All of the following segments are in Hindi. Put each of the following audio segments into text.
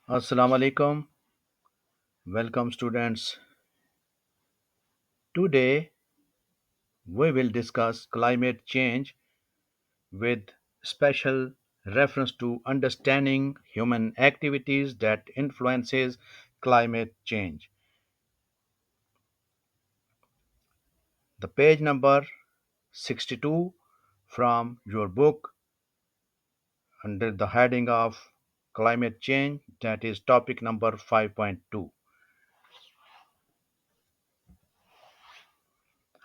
Assalamu alaikum. Welcome, students. Today we will discuss climate change with special reference to understanding human activities that influences climate change. The page number 62 from your book under the heading of climate change, that is topic number 5.2.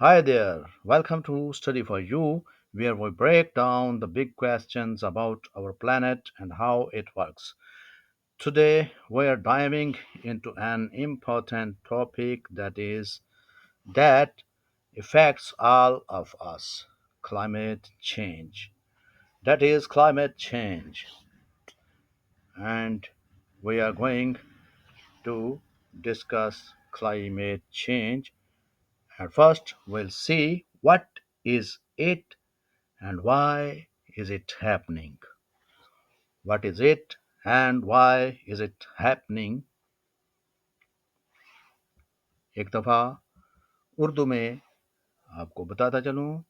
Hi there, welcome to Study for You, where we break down the big questions about our planet and how it works. Today, we are diving into an important topic that affects all of us climate change. That is climate change. And we are going to discuss climate change. At first, we'll see what is it and why is it happening. What is it and why is it happening? एक दफ़ा उर्दू में आपको बताता चलूँ।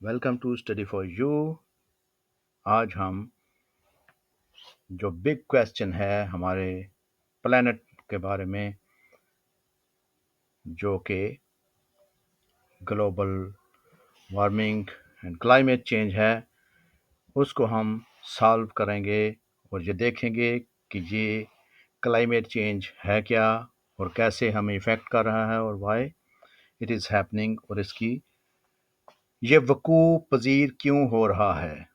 Welcome to study for you. आज हम जो बिग क्वेश्चन है हमारे प्लैनेट के बारे में, जो कि global warming and climate change है, उसको हम सॉल्व करेंगे और ये देखेंगे कि ये क्लाइमेट चेंज है क्या और कैसे हमें इफ़ेक्ट कर रहा है और व्हाई इट इज़ हैपनिंग, और इसकी ये वकूअ पज़ीर क्यों हो रहा है।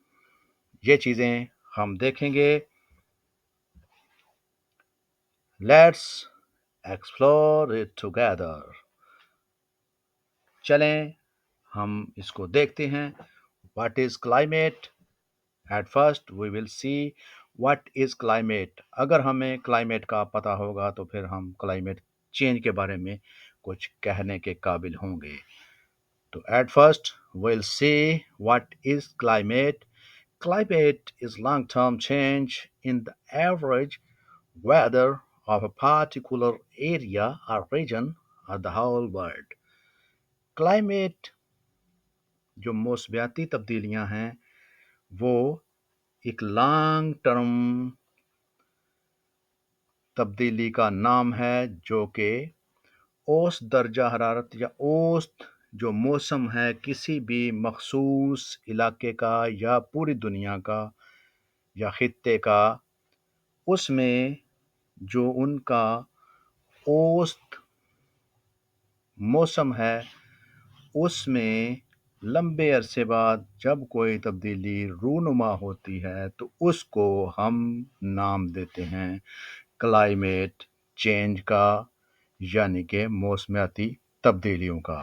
ये चीज़ें हम देखेंगे। Let's explore it together. चलें हम इसको देखते हैं। What is climate? At first we will see what is climate. अगर हमें क्लाइमेट का पता होगा तो फिर हम क्लाइमेट चेंज के बारे में कुछ कहने के काबिल होंगे। तो at first, we'll see what is climate. Climate is long-term change in the average weather of a particular area or region or the whole world. Climate जो मौसमियाती तब्दीलियां हैं वो एक लॉन्ग टर्म तब्दीली का नाम है, जो कि औसत दर्जा हरारत या औसत जो मौसम है किसी भी मखसूस इलाके का या पूरी दुनिया का या खित्ते का, उसमें जो उनका औसत मौसम है उसमें लंबे अरसे बाद जब कोई तब्दीली रूनुमा होती है तो उसको हम नाम देते हैं क्लाइमेट चेंज का, यानी कि मौसमियाती तब्दीलियों का।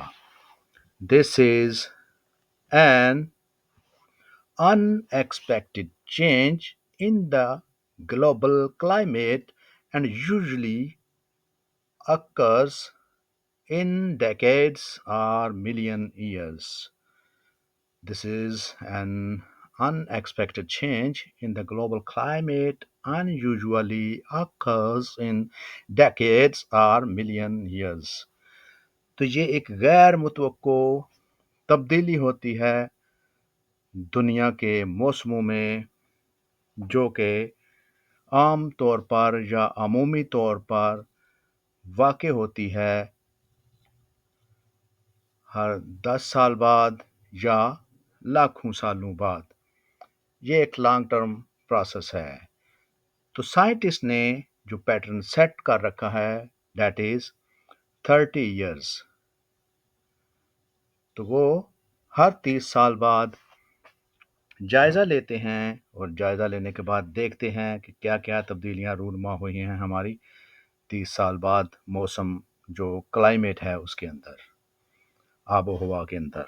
This is an unexpected change in the global climate and usually occurs in decades or million years. This is an unexpected change in the global climate and usually occurs in decades or million years. तो ये एक गैर मुतवक्को तब्दीली होती है दुनिया के मौसमों में, जो कि आम तौर पर या अमूमी तौर पर वाक़ होती है हर 10 साल बाद या लाखों सालों बाद। ये एक लॉन्ग टर्म प्रोसेस है। तो साइंटिस्ट ने जो पैटर्न सेट कर रखा है दैट इज़ 30 इयर्स। तो वो हर 30 साल बाद जायज़ा लेते हैं और जायज़ा लेने के बाद देखते हैं कि क्या-क्या तब्दीलियाँ रूनुमा हुई हैं हमारी 30 साल बाद मौसम जो क्लाइमेट है उसके अंदर, आबो-हवा के अंदर।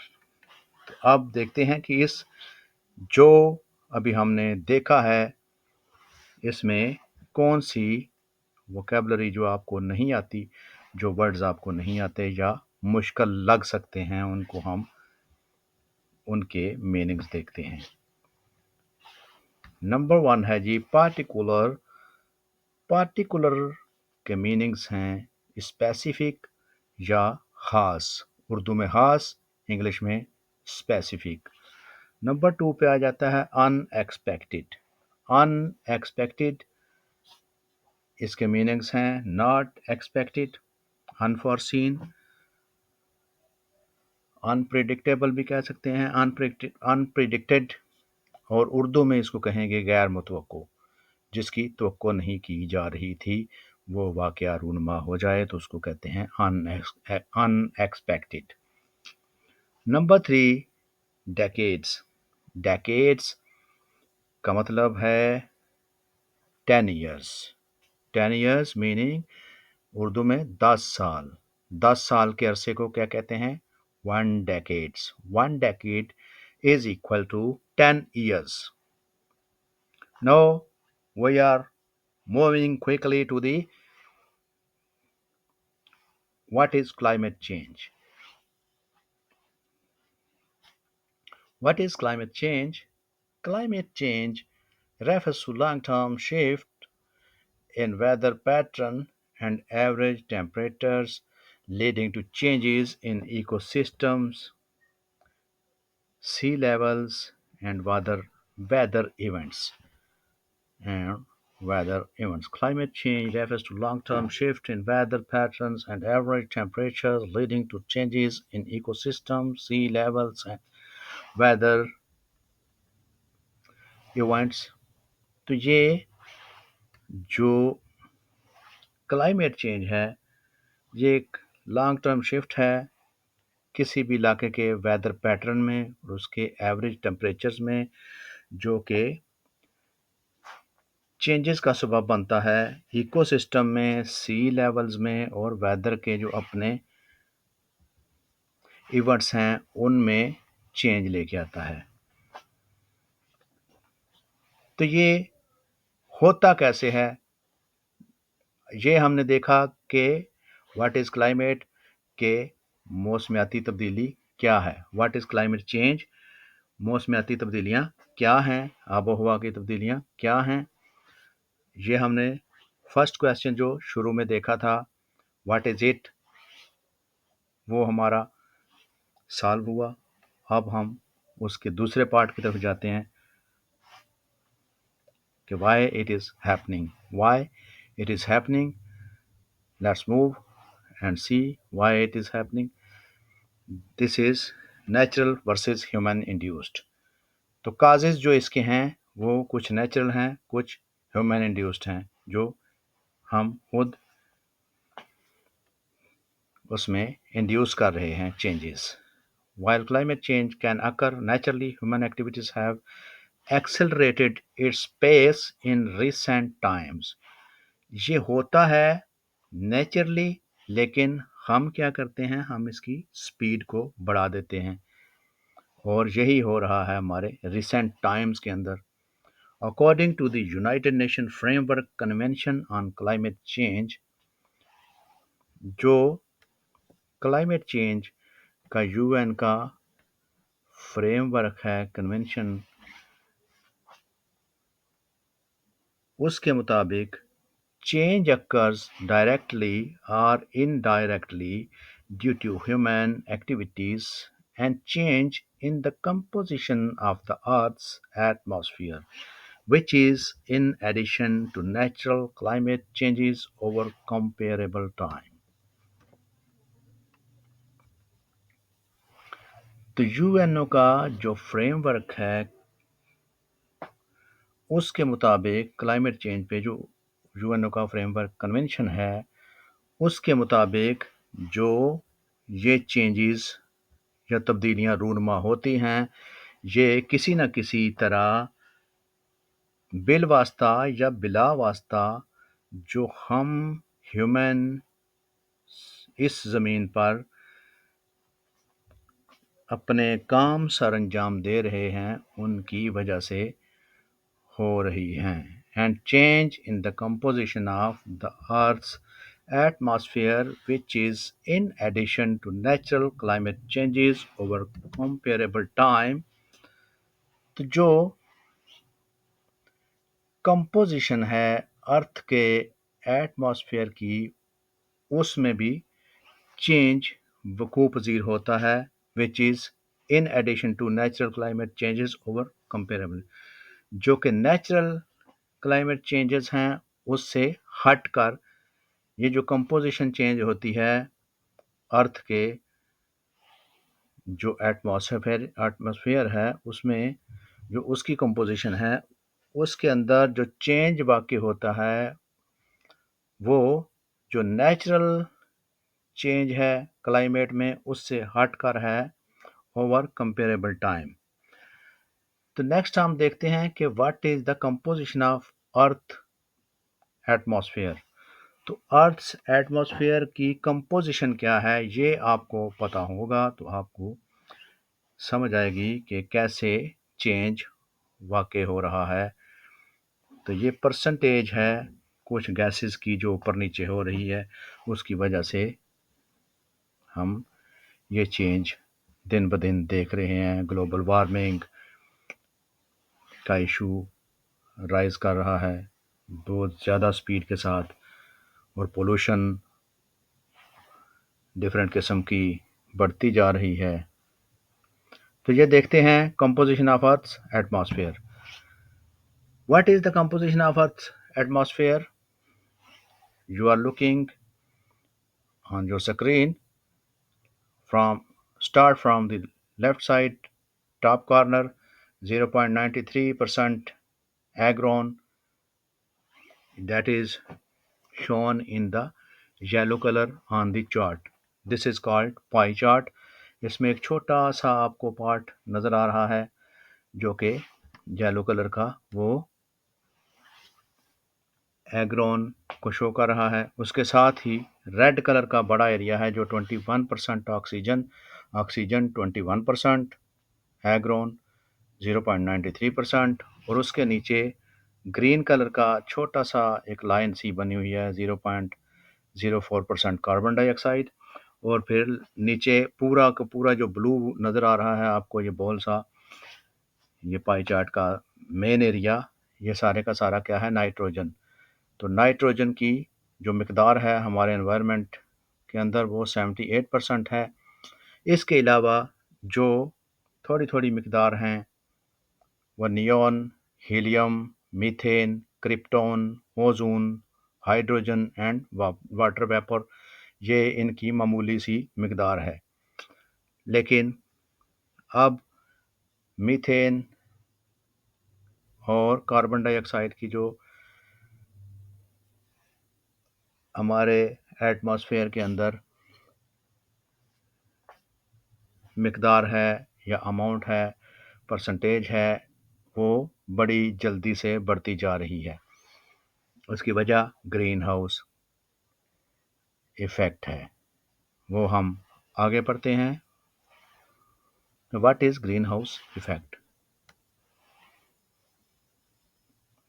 तो अब देखते हैं कि इस जो अभी हमने देखा है इसमें कौन-सी वोकैब्युलरी जो आपको नहीं आती, जो वर्ड्स आपको नहीं आते या मुश्किल लग सकते हैं, उनको हम उनके मीनिंग्स देखते हैं। नंबर 1 है जी पार्टिकुलर पार्टिकुलर के मीनिंग्स हैं स्पेसिफिक या खास। उर्दू में खास, इंग्लिश में स्पेसिफिक। नंबर 2 पे आ जाता है अनएक्सपेक्टेड। अनएक्सपेक्टेड, इसके मीनिंग्स हैं नॉट एक्सपेक्टेड, अनफॉरसीन, अनप्रिडिक्टेबल भी कह सकते हैं, अनप्रिडिक्टेड। और उर्दू में इसको कहेंगे गैर मुतवक्को, जिसकी तवक्को नहीं की जा रही थी, वो वाकया रूनमा हो जाए तो उसको कहते हैं अनएक्सपेक्टेड। Number 3, decades. डेकेड्स का मतलब है 10 years। 10 years मीनिंग उर्दू में 10 साल। 10 साल के अरसे को क्या कहते हैं? 1 decades। 1 decade is equal to 10 years। Now we are moving quickly to the what is climate change. What is climate change? Climate change refers to long-term shift in weather pattern and average temperatures leading to changes in ecosystems, sea levels, and weather events. And weather events. Climate change refers to long-term shift in weather patterns and average temperatures leading to changes in ecosystems, sea levels, and weather events. तो ये जो क्लाइमेट चेंज है, ये एक लॉन्ग टर्म शिफ्ट है किसी भी इलाके के वेदर पैटर्न में और उसके एवरेज टेम्परेचर्स में, जो कि चेंजेस का सबब बनता है इकोसिस्टम में, सी लेवल्स में और वेदर के जो अपने इवेंट्स हैं उनमें चेंज लेके आता है। तो ये होता कैसे है? ये हमने देखा कि व्हाट इज़ क्लाइमेट, के मौसमियाती तब्दीली क्या है। व्हाट इज़ क्लाइमेट चेंज, मौसमियाती तब्दीलियाँ क्या हैं, आबो हवा की तब्दीलियाँ क्या हैं। ये हमने फर्स्ट क्वेश्चन जो शुरू में देखा था, व्हाट इज़ इट, वो हमारा सॉल्व हुआ। अब हम उसके दूसरे पार्ट की तरफ जाते हैं कि why it is happening. Why it is happening, let's move and see why it is happening. This is natural versus human induced. तो काजेज़ जो इसके हैं वो कुछ नेचुरल हैं, कुछ ह्यूमन इंड्यूस्ड हैं, जो हम खुद उसमें इंड्यूस कर रहे हैं changes. While climate change can occur naturally, human activities have accelerated its pace in recent times। ये होता है नेचुरली, लेकिन हम क्या करते हैं, हम इसकी स्पीड को बढ़ा देते हैं, और यही हो रहा है हमारे रिसेंट टाइम्स के अंदर। According to the United Nation framework convention on climate change, जो क्लाइमेट चेंज का यूएन का फ्रेमवर्क है, कन्वेंशन, उसके मुताबिक change occurs directly or indirectly due to human activities and change in the composition of the Earth's atmosphere, which is in addition to natural climate changes over comparable time। तो यूएनओ का जो फ्रेमवर्क है उसके मुताबिक क्लाइमेट चेंज पे जो यूएनओ का फ्रेमवर्क कन्वेंशन है उसके मुताबिक जो ये चेंजेस या तब्दीलियाँ रूनमा होती हैं, ये किसी न किसी तरह बिल वास्ता या बिला वास्ता जो हम ह्यूमन इस ज़मीन पर अपने काम सर अंजाम दे रहे हैं उनकी वजह से हो रही हैं। And change in the composition of the Earth's atmosphere, which is in addition to natural climate changes over comparable time। तो जो कंपोजिशन है अर्थ के एटमॉस्फेयर की उसमें भी चेंज वकू पजीर होता है, which is in addition to natural climate changes over comparable. जो कि नेचुरल क्लाइमेट चेंजेस हैं उससे हटकर ये जो कंपोजिशन चेंज होती है अर्थ के जो एटमॉस्फेयर है उसमें जो उसकी कंपोजिशन है उसके अंदर जो चेंज वाक़ई होता है वो जो नेचुरल चेंज है क्लाइमेट में उससे हटकर है ओवर कंपेरेबल टाइम। तो नेक्स्ट हम देखते हैं कि what is the composition of earth atmosphere. तो अर्थ एटमॉस्फेयर की कंपोजिशन क्या है ये आपको पता होगा तो आपको समझ आएगी कि कैसे चेंज वाक़ई हो रहा है। तो ये परसेंटेज है कुछ गैसेस की जो ऊपर नीचे हो रही है उसकी वजह से हम ये चेंज दिन ब दिन देख रहे हैं। ग्लोबल वार्मिंग का इशू राइज कर रहा है बहुत ज़्यादा स्पीड के साथ, और पोल्यूशन डिफरेंट किस्म की बढ़ती जा रही है। तो ये देखते हैं composition of earth atmosphere. What is the composition of earth atmosphere? You are looking on your screen. From start from the left side top corner, 0.93% agron, that is shown in the yellow color on the chart. This is called pie chart. इसमें एक छोटा सा आपको पार्ट नज़र आ रहा है जो कि येलो कलर का वो एग्रोन को शो कर रहा है। उसके साथ ही रेड कलर का बड़ा एरिया है जो 21% ऑक्सीजन, ऑक्सीजन 21%, एग्रोन 0.93%, और उसके नीचे ग्रीन कलर का छोटा सा एक लाइन सी बनी हुई है 0.04% कार्बन डाइऑक्साइड। और फिर नीचे पूरा का पूरा जो ब्लू नज़र आ रहा है आपको, ये बॉल सा, ये पाई चार्ट का मेन एरिया, ये सारे का सारा क्या है, नाइट्रोजन। तो नाइट्रोजन की जो मिकदार है हमारे एनवायरनमेंट के अंदर वो 78% है। इसके अलावा जो थोड़ी थोड़ी मिकदार हैं वह neon, helium, methane, krypton, ozone, hydrogen and water vapour, ये इनकी मामूली सी मिकदार है। लेकिन अब मीथेन और कार्बन डाइऑक्साइड की जो हमारे एटमॉस्फेयर के अंदर मिकदार है या अमाउंट है, परसेंटेज है, वो बड़ी जल्दी से बढ़ती जा रही है। उसकी वजह ग्रीन हाउस इफ़ेक्ट है। वो हम आगे पढ़ते हैं। What is green house effect?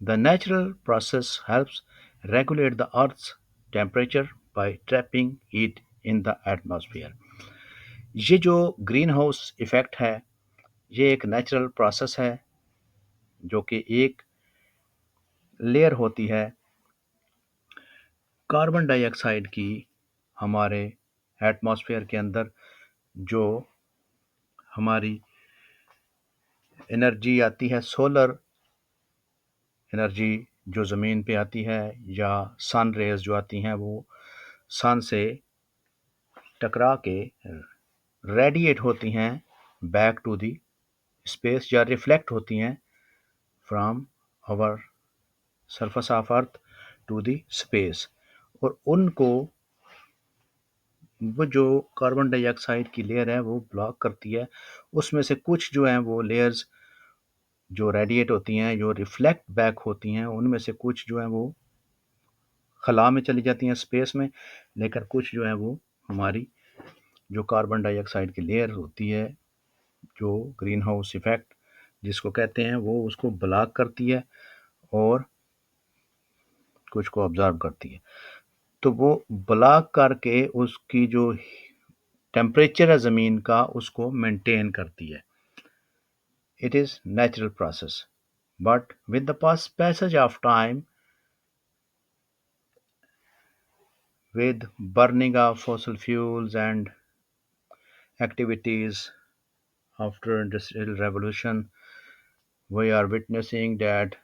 The natural process helps regulate the Earth's temperature by trapping heat in the atmosphere. ये जो ग्रीन हाउस इफ़ेक्ट है ये एक नेचुरल प्रोसेस है जो कि एक लेयर होती है कार्बन डाइऑक्साइड की हमारे एटमॉस्फेयर के अंदर। जो हमारी एनर्जी आती है, सोलर एनर्जी जो ज़मीन पे आती है, या सन रेज़ जो आती हैं वो सन से टकरा के रेडिएट होती हैं बैक टू दी स्पेस, या रिफ्लेक्ट होती हैं from our surface of earth to the space. और उनको वो जो कार्बन डाइऑक्साइड की लेयर है वो ब्लॉक करती है। उसमें से कुछ जो हैं वो लेयर्स जो रेडिएट होती हैं, जो रिफ्लेक्ट बैक होती हैं, उनमें से कुछ जो हैं वो खला में चली जाती हैं स्पेस में, लेकिन कुछ जो है वो हमारी जो कार्बन डाइऑक्साइड की लेयर होती है जो ग्रीन हाउस इफ़ेक्ट जिसको कहते हैं, वो उसको ब्लॉक करती है और कुछ को ऑब्जर्व करती है। तो वो ब्लॉक करके उसकी जो टेम्परेचर है ज़मीन का उसको मेंटेन करती है। It is natural process, but with the passage of time With burning of fossil fuels and activities after industrial revolution, we are witnessing that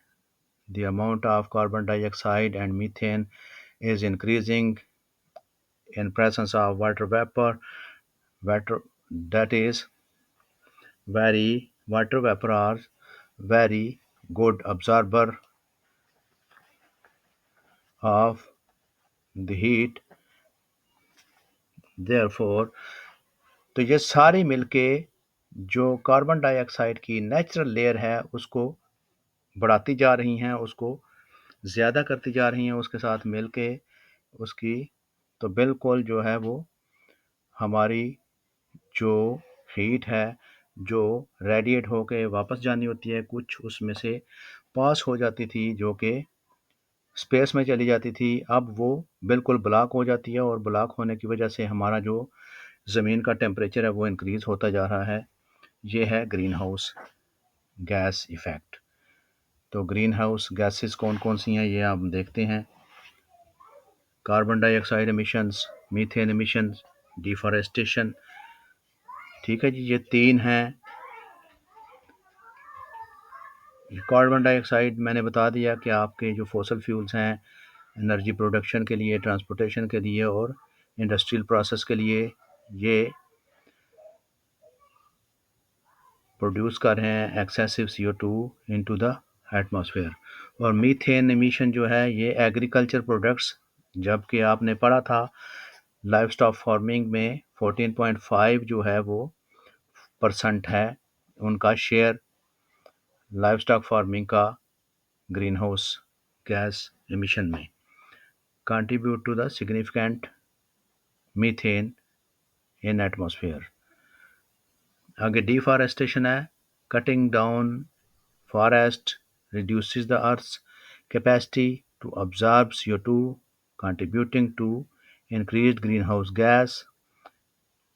the amount of carbon dioxide and methane is increasing in presence of water vapor. Water that is very water vapor are very good absorber of the heat. Therefore, तो ये सारी मिलके जो कार्बन डाइऑक्साइड की नेचुरल लेयर है उसको बढ़ाती जा रही हैं, उसको ज़्यादा करती जा रही हैं उसके साथ मिलके उसकी, तो बिल्कुल जो है वो हमारी जो हीट है, जो रेडिएट होके वापस जानी होती है, कुछ उसमें से पास हो जाती थी जो कि स्पेस में चली जाती थी, अब वो बिल्कुल ब्लॉक हो जाती है और ब्लॉक होने की वजह से हमारा जो ज़मीन का टेम्परेचर है वो इंक्रीज़ होता जा रहा है। ये है ग्रीन हाउस गैस इफ़ेक्ट। तो ग्रीन हाउस गैसेस कौन-कौन सी हैं ये आप देखते हैं। Carbon dioxide emissions, methane emissions, deforestation, ठीक है जी, ये 3 हैं। कार्बन डाइऑक्साइड मैंने बता दिया कि आपके जो फॉसल फ्यूल्स हैं, एनर्जी प्रोडक्शन के लिए, ट्रांसपोर्टेशन के लिए और इंडस्ट्रियल प्रोसेस के लिए ये प्रोड्यूस कर रहे हैं excessive CO2 into the atmosphere. और मीथेन एमिशन जो है ये एग्रीकल्चर प्रोडक्ट्स, जबकि आपने पढ़ा था लाइवस्टॉक फार्मिंग में 14.5 जो है वो परसेंट है उनका शेयर लाइवस्टॉक फार्मिंग का ग्रीन हाउस गैस एमिशन में, contribute to the significant methane in atmosphere. आगे डिफॉरेस्टेशन है, cutting down forest reduces the Earth's capacity to absorb CO2, contributing to increased greenhouse gas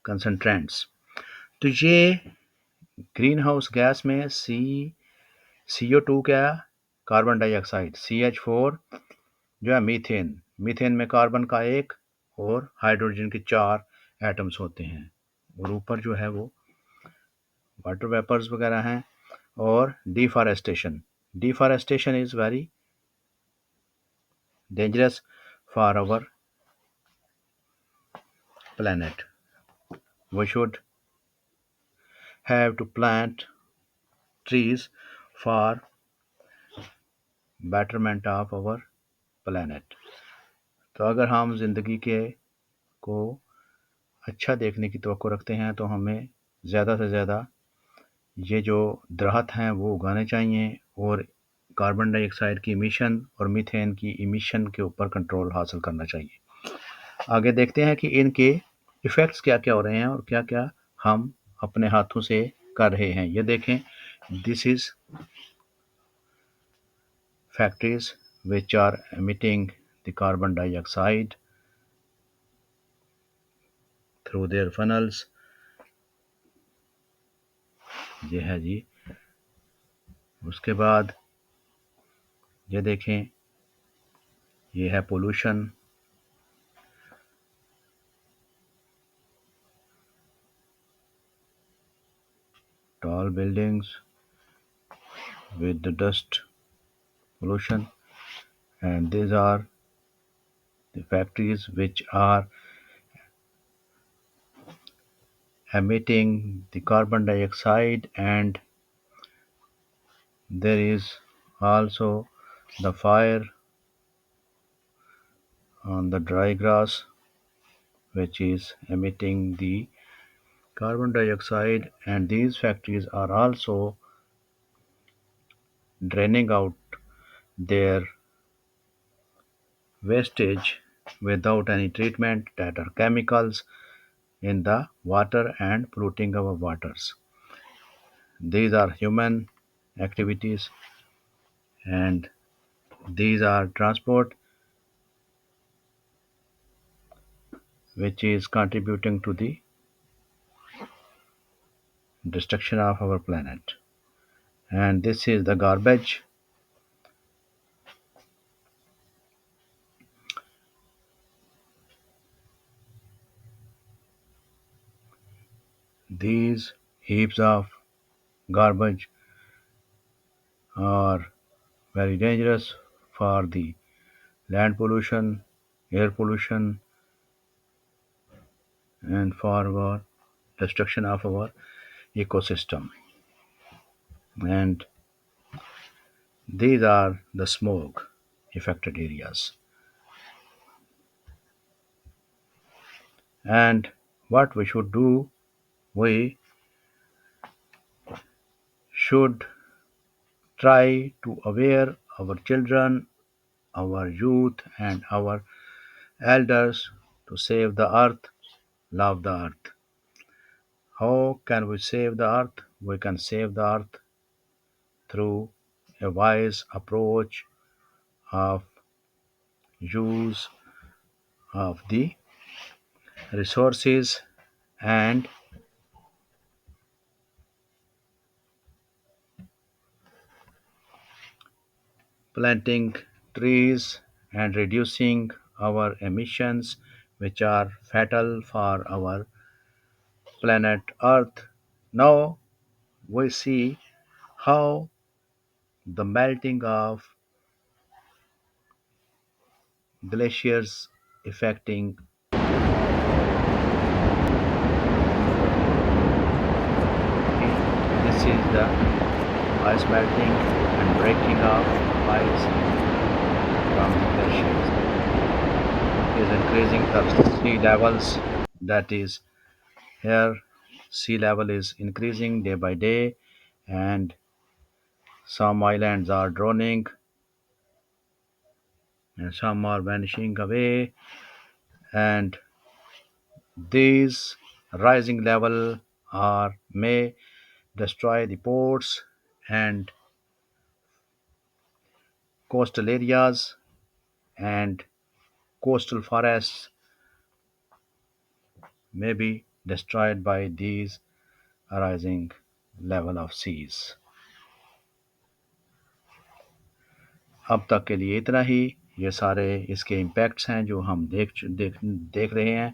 concentrants। तो ये ग्रीन हाउस गैस में CO2 क्या, कार्बन डाइऑक्साइड, CH4 जो है मीथेन, मीथेन में कार्बन का एक और हाइड्रोजन के 4 एटम्स होते हैं, और ऊपर जो है वो वाटर वेपर्स वगैरह हैं। और deforestation, deforestation is very dangerous for our planet. We should have to plant trees for betterment of our planet। तो अगर हम ज़िंदगी के को अच्छा देखने की तवक्को रखते हैं तो हमें ज़्यादा से ज़्यादा ये जो दरख्त हैं वो उगाने चाहिए और कार्बन डाइऑक्साइड की इमिशन और मीथेन की इमिशन के ऊपर कंट्रोल हासिल करना चाहिए। आगे देखते हैं कि इनके इफ़ेक्ट्स क्या-क्या हो रहे हैं और क्या-क्या हम अपने हाथों से कर रहे हैं। ये देखें, this is factories which are emitting the carbon dioxide through their funnels। ये है जी। उसके बाद ये देखें, ये है pollution, tall buildings with the dust pollution, and these are the factories which are emitting the carbon dioxide, and there is also the fire on the dry grass which is emitting the carbon dioxide, and these factories are also draining out their wastage without any treatment, that are chemicals in the water and polluting our waters. These are human activities, and these are transport which is contributing to the destruction of our planet. And this is the garbage These heaps of garbage are very dangerous for the land pollution, air pollution, and for our destruction of our ecosystem. And these are the smoke affected areas. And what we should do, we should try to aware our children, our youth, and our elders to save the earth, love the earth. How can we save the earth? We can save the earth through a wise approach of use of the resources and planting trees and reducing our emissions, which are fatal for our planet Earth. Now we see how the melting of glaciers affecting. This is the ice melting and breaking of ice from the glaciers is increasing the sea levels. That is, here sea level is increasing day by day, and some islands are drowning and some are vanishing away. And these rising level are may destroy the ports and coastal areas, and coastal forests may be destroyed by these rising level of seas. अब तक के लिए इतना ही। ये सारे इसके इम्पैक्ट्स हैं जो हम देख रहे हैं।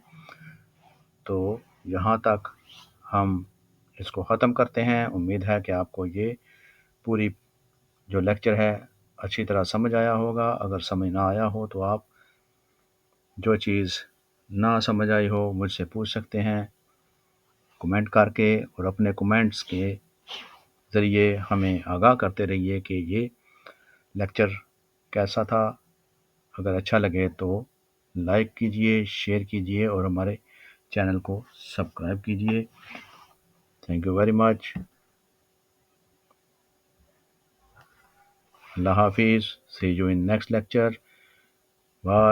तो यहाँ तक हम इसको ख़त्म करते हैं। उम्मीद है कि आपको ये पूरी जो लेक्चर है अच्छी तरह समझ आया होगा। अगर समझ ना आया हो तो आप जो चीज़ ना समझ आई हो मुझसे पूछ सकते हैं कमेंट करके, और अपने कमेंट्स के ज़रिए हमें आगाह करते रहिए कि ये लेक्चर कैसा था। अगर अच्छा लगे तो लाइक कीजिए, शेयर कीजिए और हमारे चैनल को सब्सक्राइब कीजिए। Thank you very much. अल्लाह हाफिज़। See you in next lecture. Bye.